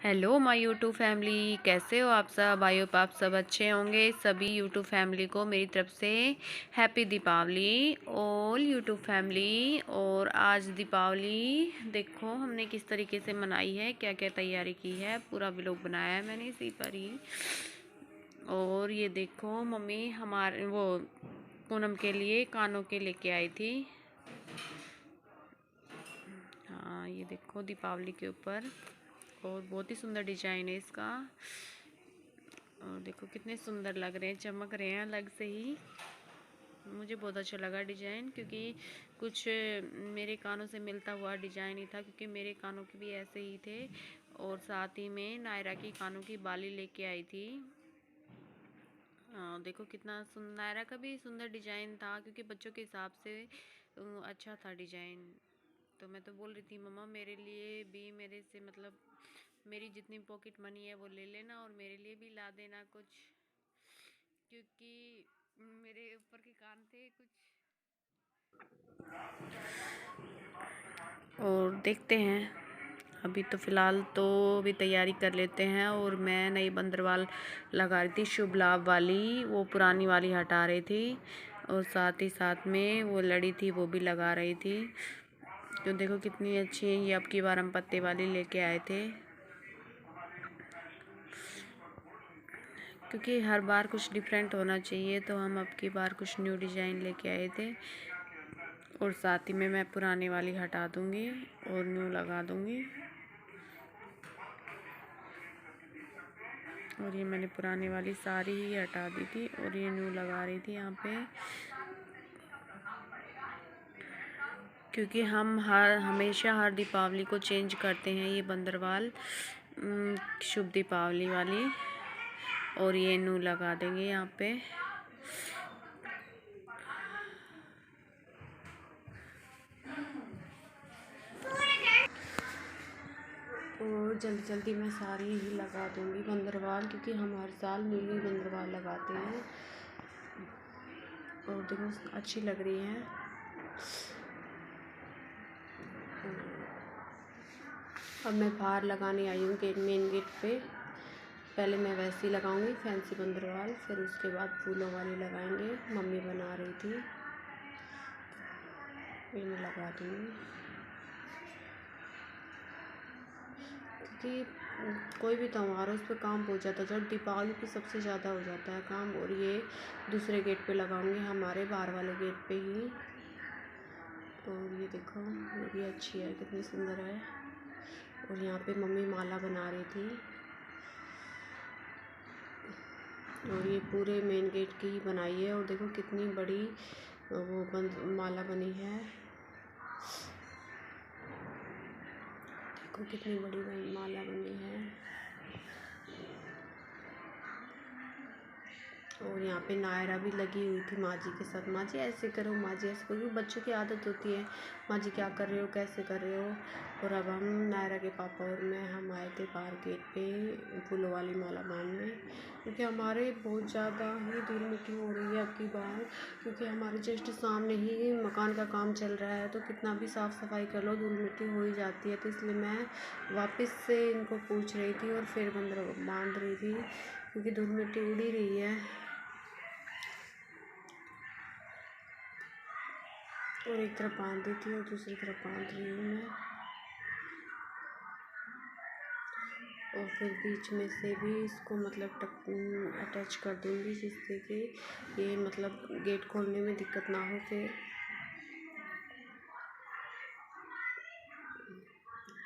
Hello my YouTube family, कैसे हो आप सब। आई होप आप सब अच्छे होंगे। सभी यूट्यूब फैमिली को मेरी तरफ से happy Deepavali all YouTube family. और आज दीपावली देखो हमने किस तरीके से मनाई है, क्या क्या तैयारी की है, पूरा व्लॉग बनाया है मैंने इसी पर ही। और ये देखो मम्मी हमारे वो पूनम के लिए कानों के लेके आई थी। हाँ ये देखो दीपावली के ऊपर, और बहुत ही सुंदर डिजाइन है इसका। और देखो कितने सुंदर लग रहे हैं, चमक रहे हैं अलग से ही। मुझे बहुत अच्छा लगा डिजाइन, क्योंकि कुछ मेरे कानों से मिलता हुआ डिजाइन ही था, क्योंकि मेरे कानों के भी ऐसे ही थे। और साथ ही में नायरा की कानों की बाली लेके आई थी। देखो कितना सुंदर, नायरा का भी सुंदर डिजाइन था, क्योंकि बच्चों के हिसाब से अच्छा था डिजाइन। तो मैं तो बोल रही थी मम्मा मेरे लिए भी, मेरे से मतलब मेरी जितनी पॉकेट मनी है वो ले लेना, और मेरे लिए भी ला देना कुछ, क्योंकि मेरे ऊपर के कान थे कुछ। और देखते हैं, अभी तो फ़िलहाल तो अभी तैयारी कर लेते हैं। और मैं नई बंदरवाल लगा रही थी, शुभ लाभ वाली, वो पुरानी वाली हटा रही थी। और साथ ही साथ में वो लड़ी थी वो भी लगा रही थी। तो देखो कितनी अच्छी है ये, अब की बार हम पत्ते वाली लेके आए थे, क्योंकि हर बार कुछ डिफरेंट होना चाहिए। तो हम अब की बार कुछ न्यू डिज़ाइन लेके आए थे। और साथ ही में मैं पुराने वाली हटा दूँगी और न्यू लगा दूँगी। और ये मैंने पुराने वाली सारी ही हटा दी थी और ये न्यू लगा रही थी यहाँ पे, क्योंकि हम हमेशा हर दीपावली को चेंज करते हैं। ये बंदरवाल शुभ दीपावली वाली, और ये न्यू लगा देंगे यहाँ पे। और जल्दी जल्दी मैं सारी ही लगा दूँगी बंदरवाल, क्योंकि हम हर साल न्यू ही बंदरवाल लगाते हैं। और देखो अच्छी लग रही है। अब मैं बाहर लगाने आई हूँ गेट, मेन गेट पे। पहले मैं वैसे ही लगाऊंगी फैंसी बंदरवाल, फिर उसके बाद फूलों वाली लगाएंगे। मम्मी बना रही थी, ये मैं लगा दूँगी, क्योंकि कोई भी त्यौहार हो उस पर काम हो जाता है। जब दीपावली पे सबसे ज़्यादा हो जाता है काम। और ये दूसरे गेट पे लगाऊंगी, हमारे बाहर वाले गेट पे ही। और ये देखो ये भी अच्छी है, कितनी सुंदर है। और यहाँ पे मम्मी माला बना रही थी। और ये पूरे मेन गेट की ही बनाई है। और देखो कितनी बड़ी वो माला बनी है, देखो कितनी बड़ी माला बनी है। और यहाँ पे नायरा भी लगी हुई थी माँ जी के साथ। माँ जी ऐसे करो, माँ जी ऐसे करो, बच्चों की आदत होती है, माँ जी क्या कर रहे हो, कैसे कर रहे हो। और अब हम नायरा के पापा और मैं हम आए थे बाहर गेट पे फूलों वाली माला बांधने, क्योंकि हमारे बहुत ज़्यादा ही धूल मिट्टी हो रही है अब की बार। क्योंकि हमारे जस्ट सामने ही मकान का काम चल रहा है, तो कितना भी साफ़ सफाई कर लो धूल मिट्टी हो ही जाती है। तो इसलिए मैं वापस से इनको पूछ रही थी और फिर बांध रही थी, क्योंकि धूल मिट्टी उड़ ही रही है। और एक तरफ बांध दी थी और दूसरी तरफ बांध रही हूँ मैं। और फिर बीच में से भी इसको मतलब अटैच कर दूँगी, जिससे कि ये मतलब गेट खोलने में दिक्कत ना हो। फिर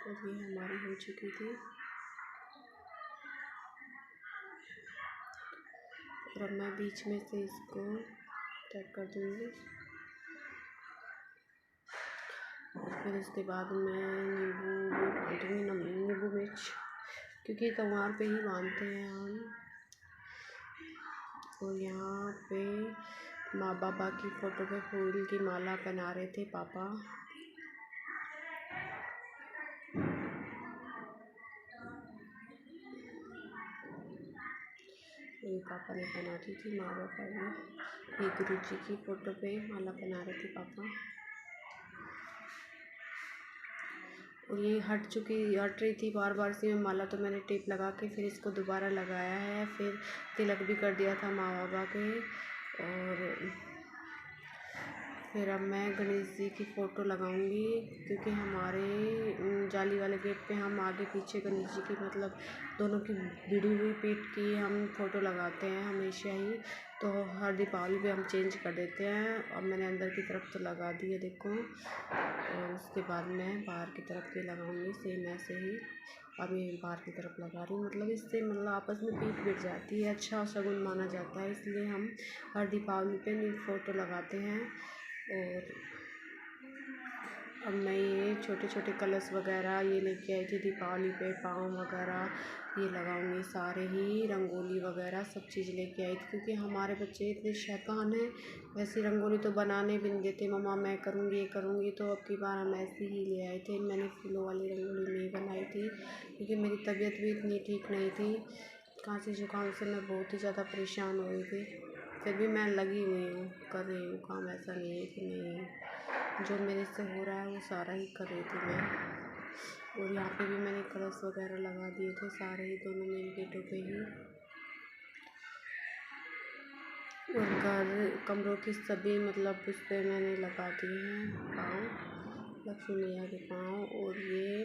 और ये हमारी हो चुकी थी। और अब मैं बीच में से इसको अटैच कर दूँगी। फिर उसके बाद मैं नींबू बांधूँगी, नींबू मिर्च, क्योंकि त्यौहार पे ही बांधते हैं हम। और यहाँ पे माँ बाबा की फ़ोटो पे फूल की माला बना रहे थे पापा। ये पापा ने बना दी थी, माँ बाबा ने। ये गुरु जी की फ़ोटो पे माला बना रहे थे पापा। और ये हट रही थी बार बार से में माला, तो मैंने टेप लगा के फिर इसको दोबारा लगाया है। फिर तिलक भी कर दिया था माँ बाबा के। और फिर अब मैं गणेश जी की फ़ोटो लगाऊंगी, क्योंकि हमारे जाली वाले गेट पे हम आगे पीछे गणेश जी की मतलब दोनों की भिड़ी हुई पीठ की हम फ़ोटो लगाते हैं हमेशा ही। तो हर दीपावली पे हम चेंज कर देते हैं। और मैंने अंदर की तरफ तो लगा दी है देखो, और उसके बाद मैं बाहर की तरफ भी लगाऊंगी सेम ऐसे ही। अब मैं बाहर की तरफ लगा रही हूँ, मतलब इससे मतलब आपस में पीठ बिठ जाती है, अच्छा शगुन माना जाता है, इसलिए हम हर दीपावली पे न्यू फ़ोटो लगाते हैं। और अब मैं ये छोटे छोटे कलश वगैरह ये लेके आई थी दीपावली पे, पाँव वगैरह ये लगाऊंगी, सारे ही रंगोली वगैरह सब चीज़ लेके आई थी, क्योंकि हमारे बच्चे इतने शैतान हैं। वैसी रंगोली तो बनाने भी नहीं देते, मम्मा मैं करूँगी ये करूँगी। तो अब की बार हम ऐसे ही ले आए थे। मैंने फूलों वाली रंगोली नहीं बनाई थी, क्योंकि मेरी तबीयत भी इतनी ठीक नहीं थी, खांसी जुकाम से मैं बहुत ही ज़्यादा परेशान हो गई थी। फिर भी मैं लगी हुई हूँ, कर रही हूँ काम, ऐसा नहीं है कि नहीं, जो मेरे से हो रहा है वो सारा ही कर रही थी मैं। और यहाँ पे भी मैंने कलश वगैरह लगा दिए थे सारे ही, दोनों मेन गेटों पे ही। और घर कमरों की सभी मतलब उस पर मैंने लगा दिए हैं पाँव, लक्ष्मी मैया के पाँव। और ये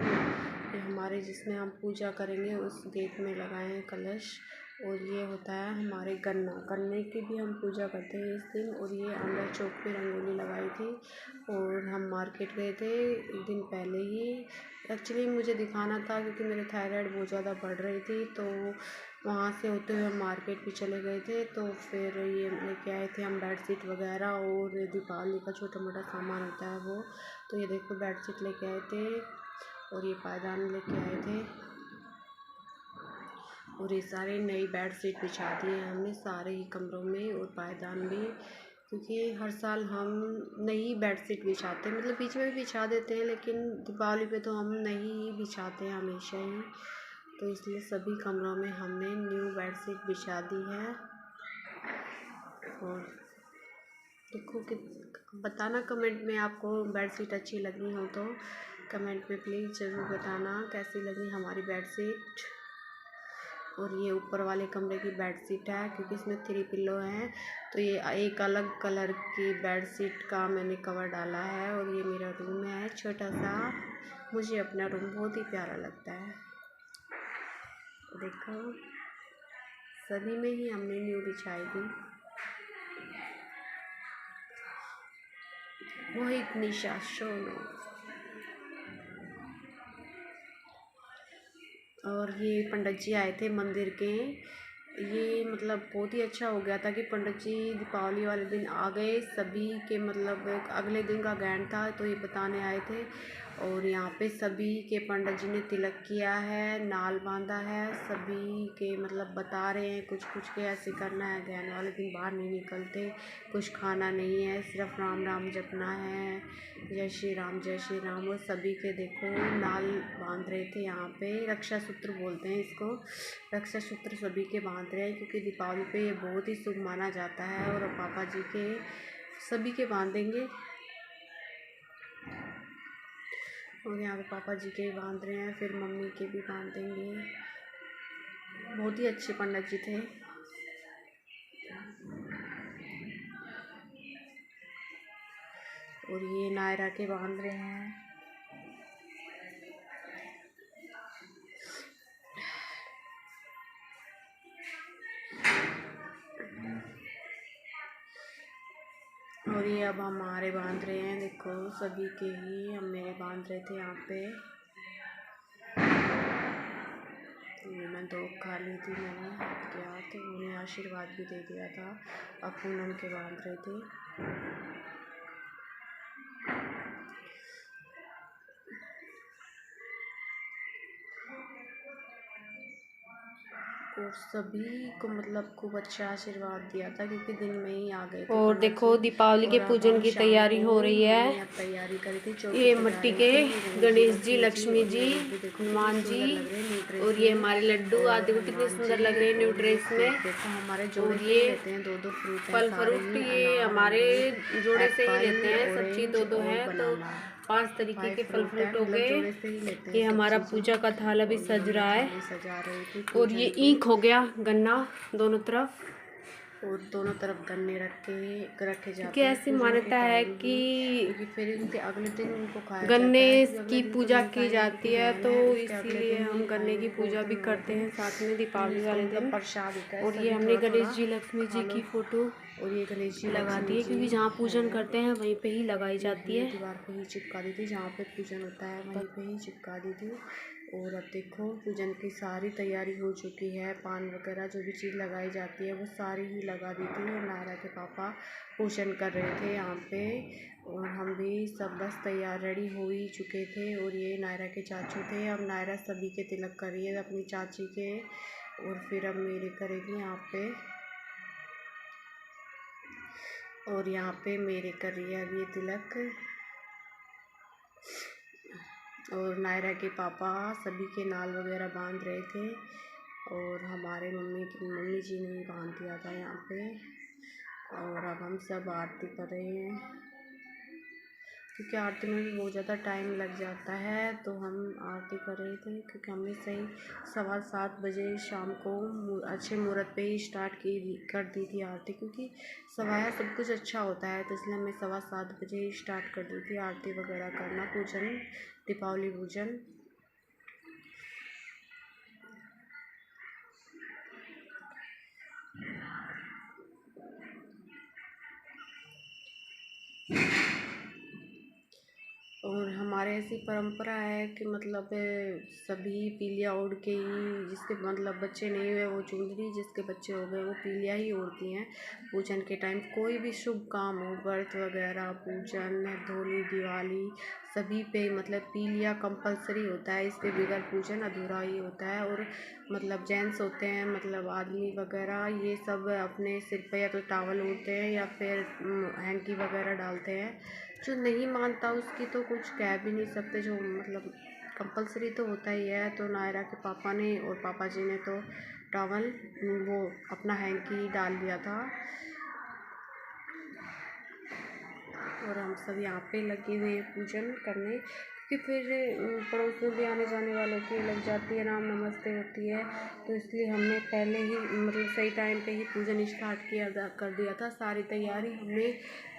हमारे जिसमें हम पूजा करेंगे उस गेट में लगाए हैं कलश। और ये होता है हमारे गन्ने की भी हम पूजा करते हैं इस दिन। और ये अंदर चौक पे रंगोली लगाई थी। और हम मार्केट गए थे एक दिन पहले ही, एक्चुअली मुझे दिखाना था क्योंकि मेरे थायराइड बहुत ज़्यादा बढ़ रही थी, तो वहाँ से होते हुए हम मार्केट भी चले गए थे। तो फिर ये लेके आए थे हम बेडशीट वगैरह और दीपावली का छोटा मोटा सामान होता है वो। तो ये देखो बेडशीट लेके आए थे, और ये पायदान लेके आए थे, और ये सारे नई बेडशीट बिछा दिए हैं हमने सारे ही कमरों में, और पायदान भी, क्योंकि हर साल हम नई बेडशीट बिछाते हैं, मतलब बीच में भी बिछा देते हैं, लेकिन दीपावली पे तो हम नई ही बिछाते हैं हमेशा ही। तो इसलिए सभी कमरों में हमने न्यू बेडशीट बिछा दी है। और देखो कि बताना कमेंट में आपको बेडशीट अच्छी लगी हो तो कमेंट में प्लीज़ ज़रूर बताना कैसी लगी हमारी बेडशीट। और ये ऊपर वाले कमरे की बेडशीट है, क्योंकि इसमें 3 पिल्लो हैं, तो ये एक अलग कलर की बेडशीट का मैंने कवर डाला है। और ये मेरा रूम है छोटा सा, मुझे अपना रूम बहुत ही प्यारा लगता है। देखो सभी में ही हमने न्यू बिछाई थी। मोहित निशा सोनू। और ये पंडित जी आए थे मंदिर के, ये मतलब बहुत ही अच्छा हो गया था कि पंडित जी दीपावली वाले दिन आ गए, सभी के मतलब अगले दिन का ज्ञान था तो ये बताने आए थे। और यहाँ पे सभी के पंडित जी ने तिलक किया है, नाल बांधा है, सभी के मतलब बता रहे हैं कुछ कुछ के ऐसे करना है, ज्ञान वाले दिन बाहर नहीं निकलते, कुछ खाना नहीं है, सिर्फ राम राम जपना है, जय श्री राम जय श्री राम। और सभी के देखो नाल बांध रहे थे, यहाँ पे रक्षा सूत्र बोलते हैं इसको, रक्षा सूत्र सभी के बांध रहे हैं, क्योंकि दीपावली पे ये बहुत ही शुभ माना जाता है। और पापा जी के सभी के बांधेंगे, और यहाँ पे पापा जी के बांध रहे हैं, फिर मम्मी के भी बांधेंगे। बहुत ही अच्छे पंडित जी थे। और ये नायरा के बांध रहे हैं। और ये अब हमारे बांध रहे हैं, देखो सभी के ही हम मेरे बांध रहे थे यहाँ पे। ये मैं 2 खा ली थी मैंने क्या, तो उन्हें आशीर्वाद भी दे दिया था। अब पूनम के बांध रहे थे। और सभी को मतलब खूब अच्छा आशीर्वाद दिया था, क्योंकि दिन में ही आ गए थे। और देखो दीपावली के पूजन की तैयारी हो रही है, तैयारी करी थी। ये मिट्टी के गणेश जी, लक्ष्मी जी, हनुमान जी, और ये हमारे लड्डू आदि को कितने सुंदर लग रहे हैं न्यू ड्रेस में। देखो हमारे जोड़े ये लेते हैं 2-2 फ्रूट, फल फ्रूट ये हमारे जोड़े से ही लेते हैं, सब चीज़ 2-2 है। तो 5 तरीके के फल फ्रूट हो मतलब गए। जोड़े से ही लेते हैं ये सब हमारा चीज़ें। पूजा का थाला भी सज रहा है सजा रही थी और ये ईख हो गया गन्ना दोनों तरफ, और दोनों तरफ गन्ने रखे जाते क्योंकि हैं ऐसी पूजन के मान्यता है टाइम कि क्योंकि फिर उनके अगले दिन उनको खाया गन्ने जाता है, क्योंकि अगले की दिन तो पूजा नहीं की खाएंगे जाती क्योंकि है, बहन तो है, उसके अगले इसीलिए दिन हम ही गन्ने की खाएंगे पूजा भी गोवर्धन वाले करते दिन। हैं साथ में दीपावली इसको वाले मतलब दिन। प्रसाद होता है, और ये सभी हमने थोड़ा गणेश थोड़ा जी लक्ष्मी खा जी लो। की फोटो और ये गणेश जी लगा दी लक्ष्मी है, जी क्योंकि जहाँ पूजन हैं, करते हैं वहीं पे ही लगाई जाती है। दीवार पे ही चिपका दी थी, जहाँ पे पूजन होता है वहीं पे ही चिपका दी थी। और अब देखो पूजन की सारी तैयारी हो चुकी है, पान वगैरह जो भी चीज़ लगाई जाती है वो सारी ही लगा दी थी। और नायरा के पापा पूजन कर रहे थे यहाँ पे, और हम भी सब बस तैयार रेडी हो ही चुके थे। और ये नायरा के चाचू थे। अब नायरा सभी के तिलक कर रही है, अपनी चाची के, और फिर अब मेरे करेगी यहाँ पे, और यहाँ पे मेरे कर रही है अब ये तिलक। और नायरा के पापा सभी के नाल वगैरह बांध रहे थे, और हमारे मम्मी जी ने बांध दिया था यहाँ पे। और अब हम सब आरती कर रहे हैं, क्योंकि आरती में भी बहुत ज़्यादा टाइम लग जाता है, तो हम आरती कर रहे थे। क्योंकि हमने सही 7:15 बजे शाम को अच्छे मुहूर्त पे ही स्टार्ट कर दी थी आरती, क्योंकि सवाया सब कुछ अच्छा होता है, तो इसलिए हमने 7:15 बजे ही स्टार्ट कर दी थी आरती वगैरह करना, पूजन, दीपावली पूजन। और हमारे ऐसी परंपरा है कि मतलब सभी पीलिया ओढ़ के ही, जिसके मतलब बच्चे नहीं हुए वो चुंदड़ी, जिसके बच्चे हो गए वो पीलिया ही ओढ़ती हैं पूजन के टाइम। कोई भी शुभ काम हो, व्रत वगैरह, पूजन, होली, दिवाली, सभी पे मतलब पीलिया कंपलसरी होता है, इसके बगैर पूजन अधूरा ही होता है। और मतलब जेंट्स होते हैं, मतलब आदमी वगैरह, ये सब अपने सिर पे या तो टावल ओढ़ते हैं या फिर हैंकी वगैरह डालते हैं। जो नहीं मानता उसकी तो कुछ कह भी नहीं सकते, जो मतलब कंपलसरी तो होता ही है। तो नायरा के पापा ने और पापा जी ने तो टॉवल वो अपना हैंकी डाल लिया था, और हम सब यहाँ पे लगे हुए हैं पूजन करने, क्योंकि फिर पड़ोस में भी आने जाने वालों की लग जाती है, राम नमस्ते होती है, तो इसलिए हमने पहले ही मतलब सही टाइम पे ही पूजन स्टार्ट कर दिया था। सारी तैयारी हमने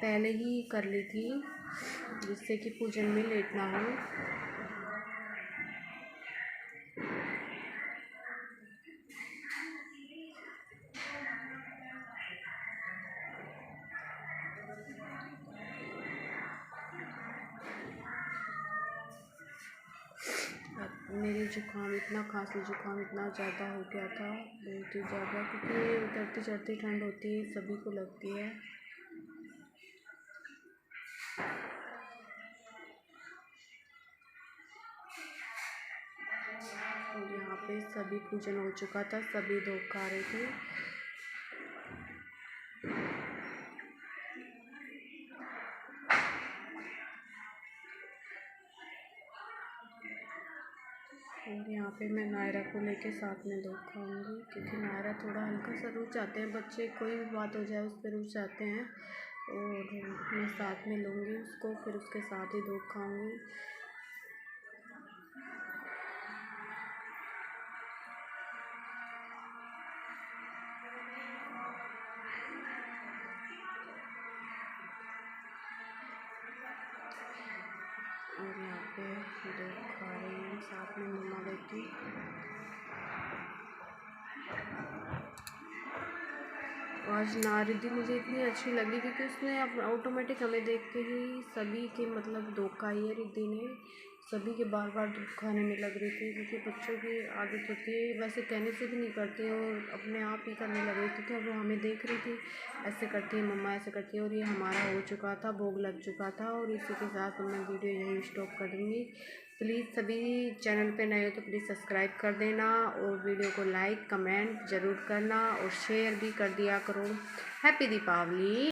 पहले ही कर ली थी, जिससे कि पूजन में लेट ना हो। मेरी जुकाम इतना खांसी जुकाम इतना ज़्यादा हो गया था, बहुत ही ज़्यादा, क्योंकि उतरती चढ़ती ठंड होती है, सभी को लगती है। और यहाँ पे सभी पूजन हो चुका था, सभी धूप खा रहे थे। और यहाँ पे मैं नायरा को लेके साथ में दूध खाऊंगी, क्योंकि नायरा थोड़ा हल्का सा रुक जाते हैं बच्चे, कोई भी बात हो जाए उस पर रुक जाते हैं, और मैं साथ में लूँगी उसको, फिर उसके साथ ही दूध खाऊंगी। और यहाँ पे दूध खा रही हूँ साथ में मम्मा बेटी। आज नारिदी मुझे इतनी अच्छी लगी, क्योंकि उसने अब ऑटोमेटिक हमें देख के ही सभी के मतलब दूध खाई है रिद्धि ने, सभी के बार बार दूध खाने में लग रही थी, क्योंकि बच्चों की आदत होती है, वैसे कहने से भी नहीं करती है, और अपने आप ही करने लग रही थी, क्योंकि वो हमें देख रही थी ऐसे करती है मम्मा, ऐसे करती है। और ये हमारा हो चुका था, भोग लग चुका था, और इसी के साथ मैं वीडियो यहीं स्टॉप कर दूँगी। प्लीज़ सभी चैनल पे नए हो तो प्लीज़ सब्सक्राइब कर देना, और वीडियो को लाइक कमेंट ज़रूर करना, और शेयर भी कर दिया करो। हैप्पी दीपावली।